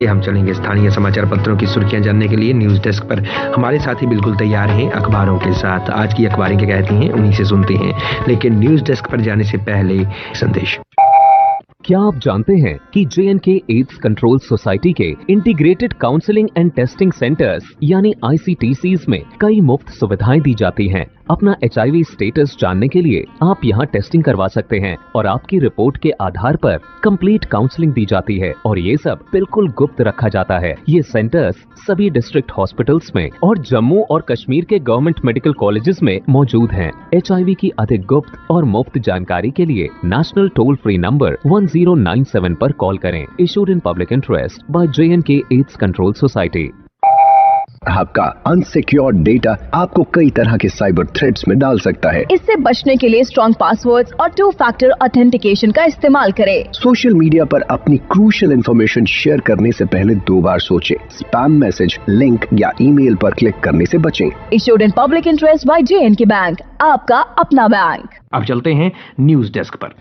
हम चलेंगे स्थानीय समाचार पत्रों की सुर्खियां जानने के लिए न्यूज डेस्क पर। हमारे साथी बिल्कुल तैयार हैं अखबारों के साथ। आज की अखबारें क्या कहती हैं उन्हीं से सुनते हैं, लेकिन न्यूज डेस्क पर जाने से पहले संदेश। क्या आप जानते हैं कि J&K एड्स कंट्रोल सोसाइटी के integrated counselling and testing centres यानी ICTCs में कई मुफ्त सुविधाएं दी जाती हैं। अपना HIV स्टेटस जानने के लिए आप यहां टेस्टिंग करवा सकते हैं और आपकी रिपोर्ट के आधार पर कंप्लीट काउंसलिंग दी जाती है और ये सब बिल्कुल गुप्त रखा जाता है। ये सेंटर्स सभी डिस्ट्रिक्ट हॉस्पिटल्स में और जम्मू और कश्मीर के गवर्नमेंट मेडिकल कॉलेजेस में मौजूद हैं। HIV की अधिक गुप्त और मुफ्त जानकारी के लिए नेशनल टोल फ्री नंबर 1097 पर कॉल करें। Issued in public interest by J&K AIDS control society. आपका अनसिक्योर्ड डेटा आपको कई तरह के साइबर थ्रेट्स में डाल सकता है। इससे बचने के लिए स्ट्रॉन्ग पासवर्ड्स और 2 फैक्टर ऑथेंटिकेशन का इस्तेमाल करें। सोशल मीडिया पर अपनी क्रूशियल इंफॉर्मेशन शेयर करने से पहले 2 बार सोचें। स्पैम मैसेज, लिंक या ईमेल पर क्लिक करने से बचें। Issued in public interest by J&K bank, आपका अपना बैंक। अब चलते हैं न्यूज डेस्क पर।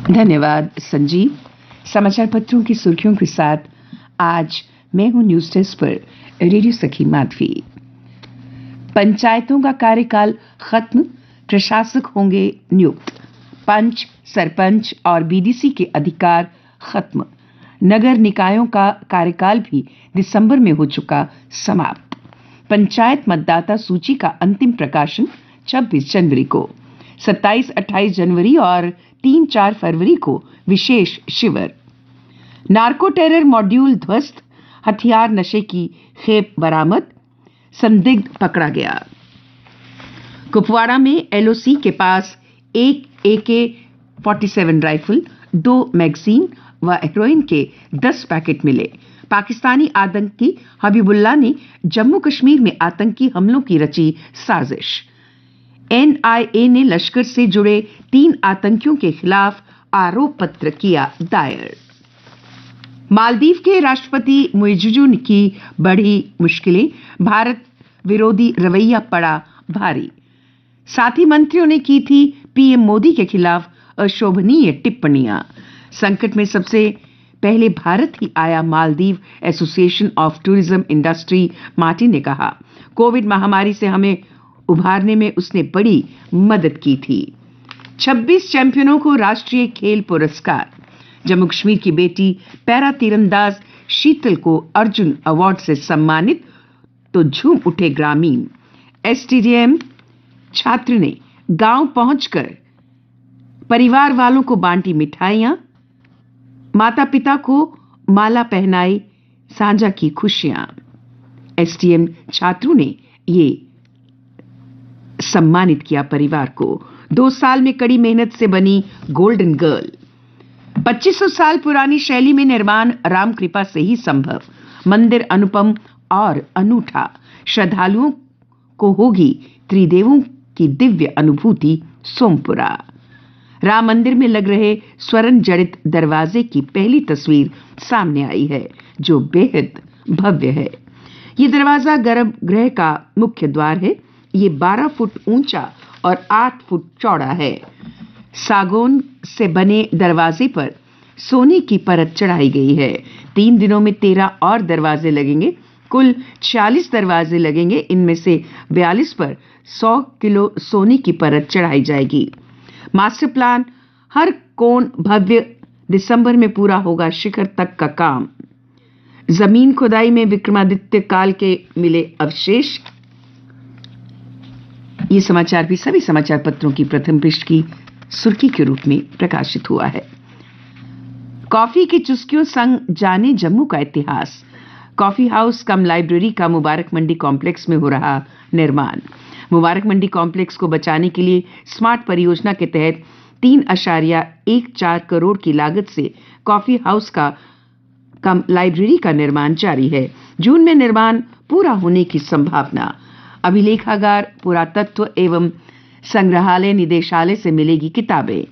धन्यवाद संजीव। समाचार पत्रों की सुर्खियों के साथ आज मैं हूं न्यूज डेस्क पर रेडियो सखी माधवी। पंचायतों का कार्यकाल खत्म, प्रशासक होंगे नियुक्त। पंच, सरपंच और BDC के अधिकार खत्म। नगर निकायों का कार्यकाल भी दिसंबर में हो चुका समाप्त। पंचायत मतदाता सूची का अंतिम प्रकाशन 26 जनवरी को, 27-28 जनवरी और 3-4 फरवरी को विशेष शिविर। नार्को टेरर मॉड्यूल ध्वस्त, हथियार नशे की खेप बरामद, संदिग्ध पकड़ा गया। कुपवाड़ा में LOC के पास एक AK-47 राइफल, 2 मैगजीन व हेरोइन के 10 पैकेट मिले। पाकिस्तानी आतंकी हबीबुल्लाह ने जम्मू कश्मीर में आतंकी हमलों की रची साजिश। NIA ने लश्कर से जुड़े 3 आतंकियों के खिलाफ आरोप पत्र किया दायर। मालदीव के राष्ट्रपति मुइज़ुज़ की बढ़ी मुश्किलें, भारत विरोधी रवैया पड़ा भारी। साथी मंत्रियों ने की थी PM मोदी के खिलाफ अशोभनीय टिप्पणियां। संकट में सबसे पहले भारत ही आया, Maldives association of tourism industry Martin ने कहा। कोविड महामारी से हमें उभारने में उसने बड़ी मदद की थी। 26 चैंपियनों को राष्ट्रीय खेल पुरस्कार। जम्मू कश्मीर की बेटी पैरा तीरंदाज शीतल को अर्जुन अवार्ड से सम्मानित, तो झूम उठे ग्रामीण। STDM छात्र ने गांव पहुंचकर परिवार वालों को बांटी मिठाइयां, माता पिता को माला पहनाई, साझा की खुशियां। STM छात्रों ने ये सम्मानित किया परिवार को। 2 साल में कड़ी मेहनत से बनी गोल्डन गर्ल। 2500 साल पुरानी शैली में निर्माण राम कृपा से ही संभव। मंदिर अनुपम और अनूठा, श्रद्धालुओं को होगी त्रिदेवों की दिव्य अनुभूति। सोमपुरा राम मंदिर में लग रहे स्वर्ण जड़ित दरवाजे की पहली तस्वीर सामने आई है, जो बेहद भव्य है। ये दरवाजा गर्भगृह का मुख्य द्वार है। ये 12 फुट ऊंचा और 8 फुट चौड़ा है। सागौन से बने दरवाजे पर सोने की परत चढ़ाई गई है। 3 दिनों में 13 और दरवाजे लगेंगे। कुल 46 दरवाजे लगेंगे। इनमें से 42 पर 100 किलो सोने की परत चढ़ाई जाएगी। मास्टर प्लान हर कोण भव्य। दिसंबर में पूरा होगा शिखर तक का काम। जमीन खुदाई में विक्रमादित्य काल के मिले अवशेष। ये समाचार भी सभी समाचार पत्रों की प्रथम पृष्ठ की सुर्खी के रूप में प्रकाशित हुआ है। कॉफी की चुस्कियों संग जाने जम्मू का इतिहास। कॉफी हाउस कम लाइब्रेरी का मुबारक मंडी कॉम्प्लेक्स में हो रहा निर्माण। मुबारक मंडी कॉम्प्लेक्स को बचाने के लिए स्मार्ट परियोजना के तहत 3.14 करोड़ की लागत से कॉफी हाउस का कम लाइब्रेरी का निर्माण जारी है। जून में निर्माण पूरा होने की संभावना। अभिलेखागार, पुरातत्व एवं संग्रहालय निदेशालय से मिलेगी किताबें।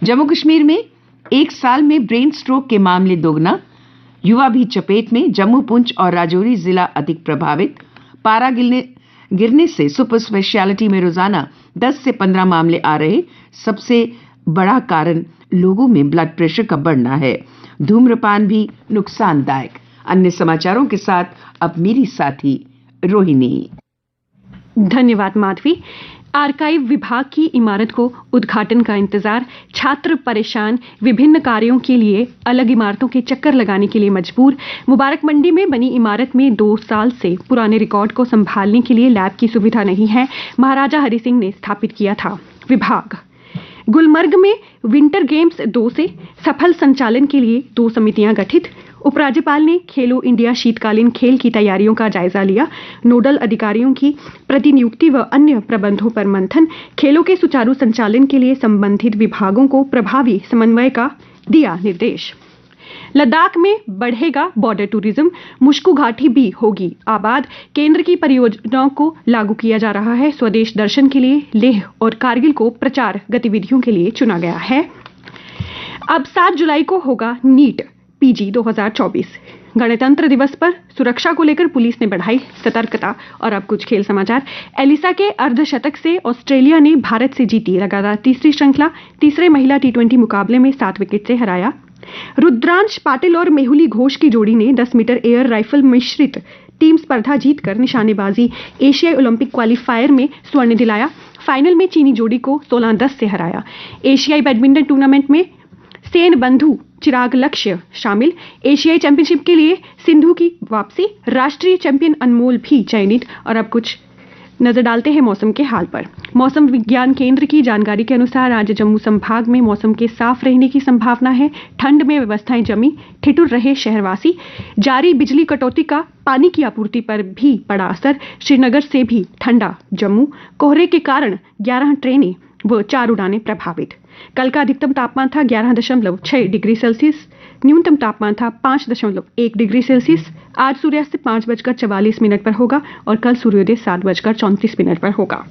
जम्मू कश्मीर में 1 साल में ब्रेन स्ट्रोक के मामले दोगुना। युवा भी चपेट में। जम्मू, पुंछ और राजौरी जिला अधिक प्रभावित। पारा गिरने से सुपर स्पेशलिटी में रोजाना 10 से 15 मामले आ रहे। सबसे बड़ा कारण लोगों में ब्लड प्रेशर का बढ़ना है। धूम्रपान भी नुकसानदायक। अन्य समाचारों के साथ अब मेरी साथी रोहिणी। धन्यवाद माधवी। आर्काइव विभाग की इमारत को उद्घाटन का इंतजार, छात्र परेशान, विभिन्न कार्यों के लिए अलग इमारतों के चक्कर लगाने के लिए मजबूर। मुबारक मंडी में बनी इमारत में 2 साल से पुराने रिकॉर्ड को संभालने के लिए लैब की सुविधा नहीं है। महाराजा हरि सिंह ने स्थापित किया था विभाग। गुलमर्ग में विंटर गेम्स 2 से सफल संचालन के लिए 2 समितियां गठित। उपराज्यपाल ने खेलो इंडिया शीतकालीन खेल की तैयारियों का जायजा लिया। नोडल अधिकारियों की प्रतिनियुक्ति व अन्य प्रबंधों पर मंथन। खेलों के सुचारू संचालन के लिए संबंधित विभागों को प्रभावी समन्वय का दिया निर्देश। लद्दाख में बढ़ेगा बॉर्डर टूरिज्म, मुश्कू घाटी भी होगी आबाद। केंद्र की परियोजनाओं को लागू किया जा रहा है। स्वदेश दर्शन के लिए लेह और कारगिल को प्रचार गतिविधियों के लिए चुना गया है। अब 7 जुलाई को होगा नीट पीजी 2024। गणतंत्र दिवस पर सुरक्षा को लेकर पुलिस ने बढ़ाई सतर्कता। और अब कुछ खेल समाचार। एलिसा के अर्धशतक से ऑस्ट्रेलिया ने भारत से जीती लगातार तीसरी श्रृंखला। तीसरे महिला T20 मुकाबले में 7 विकेट से हराया। रुद्रांश पाटिल और मेहुली घोष की जोड़ी ने 10 मीटर एयर राइफल मिश्रित टीम स्पर्धा जीतकर निशानेबाजी एशियाई ओलंपिक क्वालिफायर में स्वर्ण दिलाया। फाइनल में चीनी जोड़ी को 16-10 से हराया। एशियाई बैडमिंटन टूर्नामेंट में सेन बंधु चिराग लक्ष्य शामिल। एशियाई चैंपियनशिप के लिए सिंधु की वापसी। राष्ट्रीय चैंपियन अनमोल भी चयनित। और अब कुछ नजर डालते हैं मौसम के हाल पर। मौसम विज्ञान केंद्र की जानकारी के अनुसार आज जम्मू संभाग में मौसम के साफ रहने की संभावना है। ठंड में व्यवस्थाएं जमी, ठिठुर रहे शहरवासी। जारी बिजली कटौती का पानी की आपूर्ति पर भी पड़ा असर। श्रीनगर से भी ठंडा जम्मू। कोहरे के कारण 11 ट्रेनें व 4 उड़ानें प्रभावित। कल का अधिकतम तापमान था 11.6 डिग्री सेल्सियस। न्यूनतम तापमान था 5.1 डिग्री सेल्सियस। आज सूर्यास्त 5:44 पर होगा और कल सूर्योदय 7:34 पर होगा।